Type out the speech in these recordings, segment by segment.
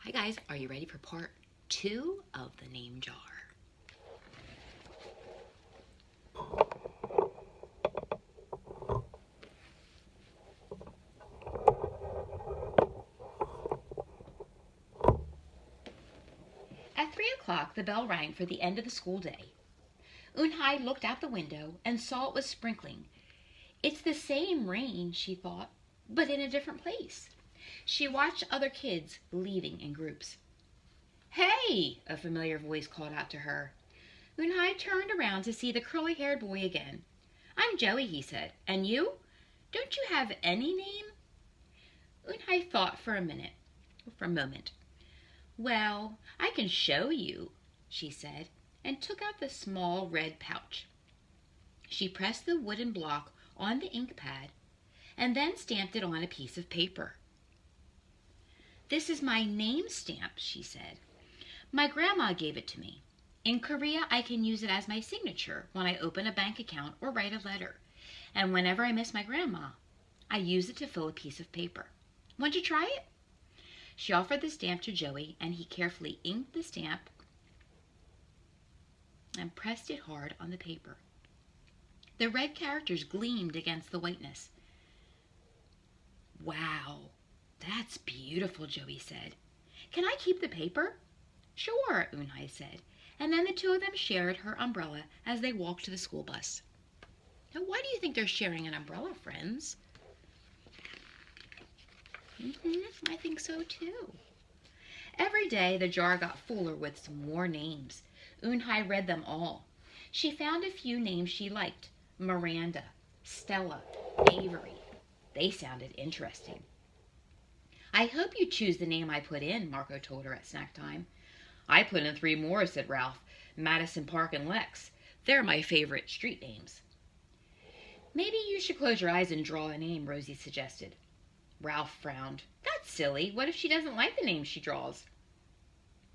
Hi guys, are you ready for part 2 of the name jar? At 3 o'clock, the bell rang for the end of the school day. Eunhai looked out the window and saw it was sprinkling. It's the same rain, she thought, but in a different place. She watched other kids leaving in groups. Hey! A familiar voice called out to her. Eunhai turned around to see the curly-haired boy again. I'm Joey, he said. And you? Don't you have any name? Eunhai thought for a moment. Well, I can show you, she said, and took out the small red pouch. She pressed the wooden block on the ink pad and then stamped it on a piece of paper. This is my name stamp, she said. My grandma gave it to me. In Korea, I can use it as my signature when I open a bank account or write a letter. And whenever I miss my grandma, I use it to fill a piece of paper. Want to try it? She offered the stamp to Joey, and he carefully inked the stamp and pressed it hard on the paper. The red characters gleamed against the whiteness. Wow, that's beautiful, Joey said. Can I keep the paper? Sure, Eunhai said, and then the two of them shared her umbrella as they walked to the school bus. Now, why do you think they're sharing an umbrella, friends? I think so too. Every day the jar got fuller with some more names. Eunhai read them all. She found a few names she liked. Miranda, Stella, Avery. They sounded interesting. I hope you choose the name I put in, Marco told her at snack time. I put in 3 more, said Ralph. Madison Park and Lex. They're my favorite street names. Maybe you should close your eyes and draw a name, Rosie suggested. Ralph frowned. That's silly. What if she doesn't like the name she draws?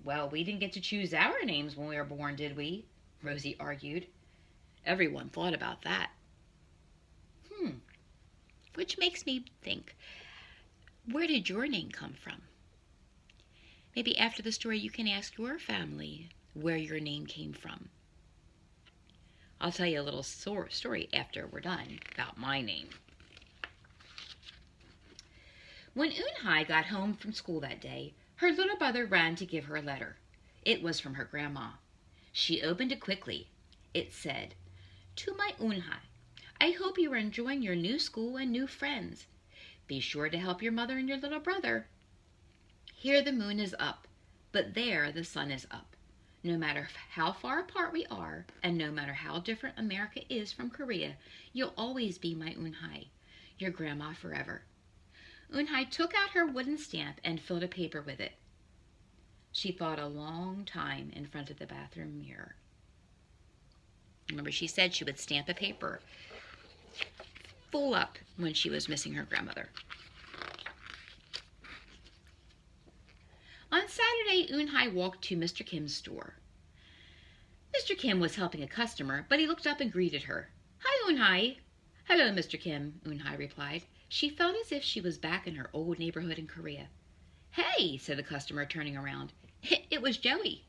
Well, we didn't get to choose our names when we were born, did we? Rosie argued. Everyone thought about that. Which makes me think, where did your name come from? Maybe after the story you can ask your family where your name came from. I'll tell you a little story after we're done about my name. When Eunhai got home from school that day, her little brother ran to give her a letter. It was from her grandma. She opened it quickly. It said, To my Eunhai, I hope you are enjoying your new school and new friends. Be sure to help your mother and your little brother. Here the moon is up, but there the sun is up. No matter how far apart we are, and no matter how different America is from Korea, you'll always be my Eunhai, your grandma forever. Eunhai took out her wooden stamp and filled a paper with it. She thought a long time in front of the bathroom mirror. Remember, she said she would stamp a paper full up when she was missing her grandmother. On Saturday, Eunhai walked to Mr. Kim's store. Mr. Kim was helping a customer, but he looked up and greeted her. Hi, Eunhai. Hello, Mr. Kim, Eunhai replied. She felt as if she was back in her old neighborhood in Korea. Hey, said the customer, turning around. It was Joey.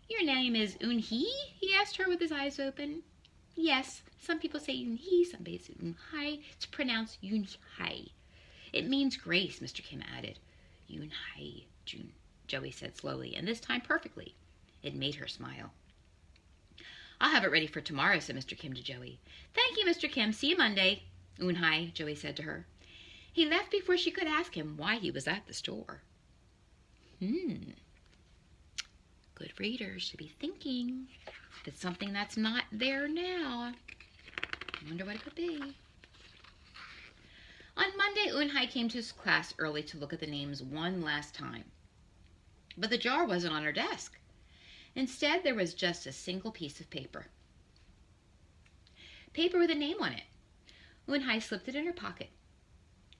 Your name is Eunhee? He asked her with his eyes open. Yes, some people say Eunhee, some people say Eunhai. It's pronounced Eunhai. It means grace, Mr. Kim added. Eunhai, Joey said slowly, and this time perfectly. It made her smile. I'll have it ready for tomorrow, said Mr. Kim to Joey. Thank you, Mr. Kim. See you Monday, Eunhai, Joey said to her. He left before she could ask him why he was at the store. Good readers should be thinking if it's something that's not there now. I wonder what it could be. On Monday, Eunhai came to his class early to look at the names one last time. But the jar wasn't on her desk. Instead, there was just a single piece of paper. Paper with a name on it. Eunhai slipped it in her pocket.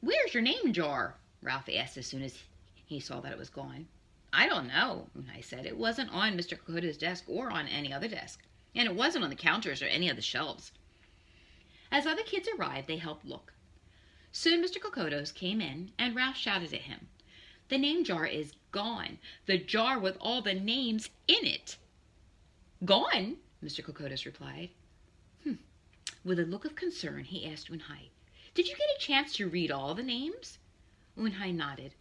Where's your name jar? Ralph asked as soon as he saw that it was gone. I don't know, Eunhai said. It wasn't on Mr. Kokoto's desk or on any other desk. And it wasn't on the counters or any of the shelves. As other kids arrived, they helped look. Soon Mr. Kokoto's came in, and Ralph shouted at him. The name jar is gone. The jar with all the names in it. Gone? Mr. Kokotos replied. With a look of concern, he asked Unhai, Did you get a chance to read all the names? Unhai nodded.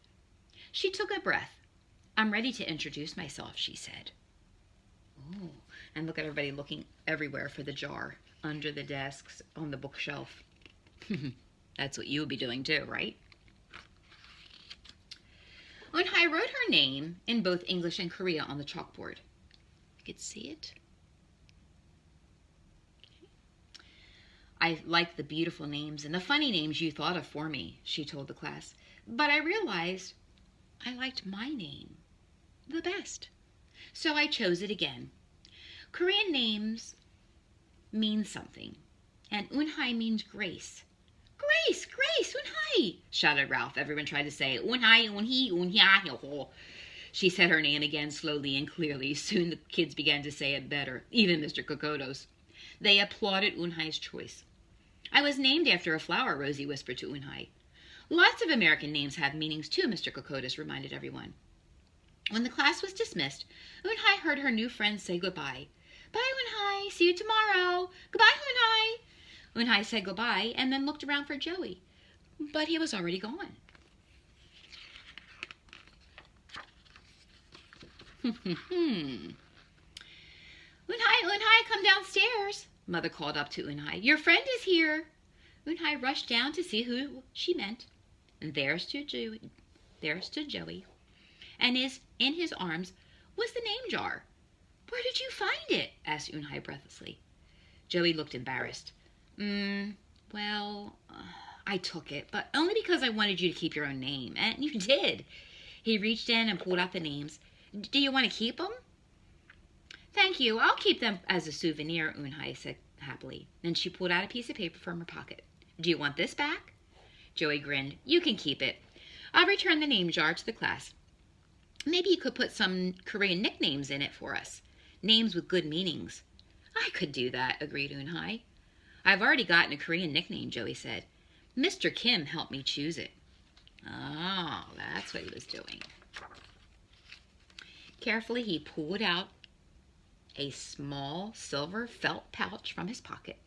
She took a breath. I'm ready to introduce myself, she said. Oh, and look at everybody looking everywhere for the jar, under the desks, on the bookshelf. That's what you would be doing too, right? Unhai wrote her name in both English and Korea on the chalkboard. You could see it. I like the beautiful names and the funny names you thought of for me, she told the class. But I realized I liked my name the best. So I chose it again. Korean names mean something, and Unhai means grace. Grace, Grace, Unhai, shouted Ralph. Everyone tried to say, Unhai, Unhi, Unhia. She said her name again slowly and clearly. Soon the kids began to say it better, even Mr. Kokotos. They applauded Unhai's choice. I was named after a flower, Rosie whispered to Unhai. Lots of American names have meanings too, Mr. Kokotos reminded everyone. When the class was dismissed, Unhai heard her new friends say goodbye. Bye, Unhai. See you tomorrow. Goodbye, Unhai. Unhai said goodbye and then looked around for Joey, but he was already gone. Unhai, come downstairs, Mother called up to Unhai. Your friend is here. Unhai rushed down to see who she meant, and there stood Joey. And in his arms was the name jar. Where did you find it? Asked Unhai breathlessly. Joey looked embarrassed. Well, I took it, but only because I wanted you to keep your own name, and you did. He reached in and pulled out the names. Do you want to keep them? Thank you. I'll keep them as a souvenir, Unhai said happily. Then she pulled out a piece of paper from her pocket. Do you want this back? Joey grinned. You can keep it. I'll return the name jar to the class. Maybe you could put some Korean nicknames in it for us. Names with good meanings. I could do that, agreed Unhai. I've already gotten a Korean nickname, Joey said. Mr. Kim helped me choose it. Oh, that's what he was doing. Carefully, he pulled out a small silver felt pouch from his pocket.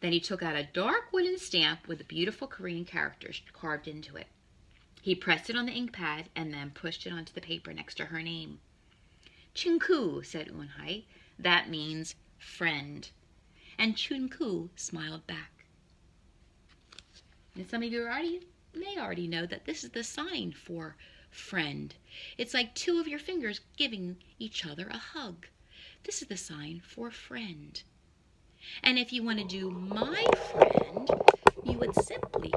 Then he took out a dark wooden stamp with beautiful Korean characters carved into it. He pressed it on the ink pad and then pushed it onto the paper next to her name. Chunku, said Unhai. That means friend. And Chunku smiled back. And some of you may already know that this is the sign for friend. It's like two of your fingers giving each other a hug. This is the sign for friend. And if you want to do my friend, you would simply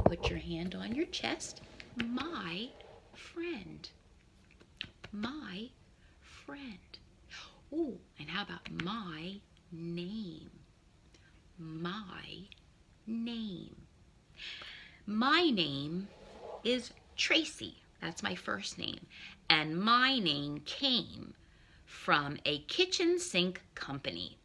put your hand on your chest. My friend. My friend. Oh, and how about my name? My name. My name is Tracy. That's my first name. And my name came from a kitchen sink company.